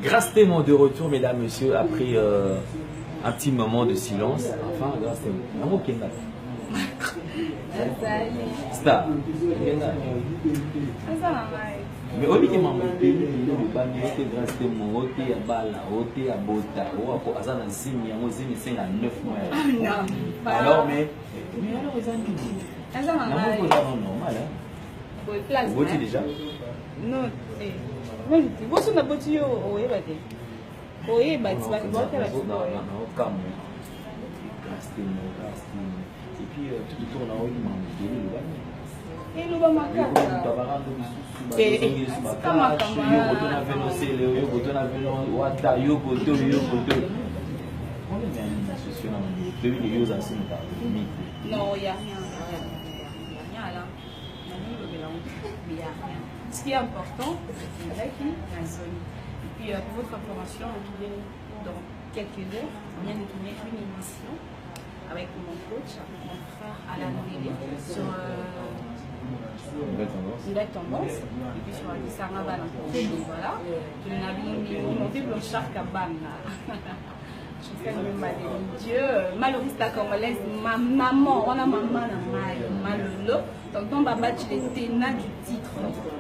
Grâce Témoin de retour, mesdames, messieurs, après un petit moment de silence. Enfin, grâce Témoin. Star. Mais au lieu de m'embêter, le bas de grâce Témoin, ôté à Bala, ôté à Bota, ou à Azan Zimi, à Mozini, 5 à 9 mois. Alors, mais alors, ils ont dit. Normal, hein? Vous votez déjà? Non, vous êtes un petit peu au Ebate. Au Ebate, vous êtes un et puis tout le tour là où il m'a dit et nous va marquer non, il n'y a rien là. Ce qui est important, c'est avec la zone. Et puis pour votre information, dans quelques heures, on vient de tourner une émission avec mon coach, mon frère Alain Lélé, sur Nouvelle Tendance, et puis sur Sarah Balan. Donc voilà, je n'avais monté le Shark à Ban. Je fais le mal de Dieu, malheureusement congolaise, ma maman, on a maman malolo, tonton Baba, tu es téna du titre.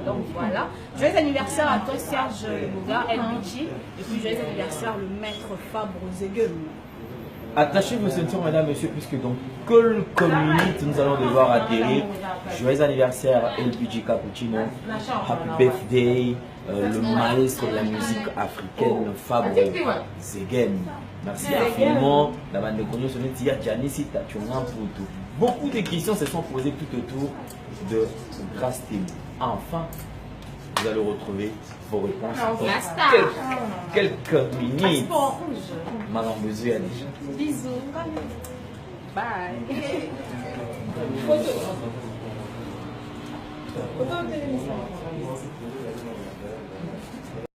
Donc voilà, joyeux anniversaire à toi Serge Boga, LBG, et puis joyeux anniversaire le maître Fabre Zegum. Attachez vos ceintures, mesdames, messieurs, puisque donc, Call Community, nous allons devoir atterrir. Joyeux anniversaire, LBG Cappuccino. Happy birthday, le maestro de la musique africaine, Fabre Zegem. Merci infiniment. La bande de Cognos, on est Janice Tachonga pour tout. Beaucoup de questions se sont posées tout autour de Grâce Team. Enfin, vous allez retrouver vos réponses dans quelques minutes. Madame Bezuya déjà. Bisous. Bye. Photo.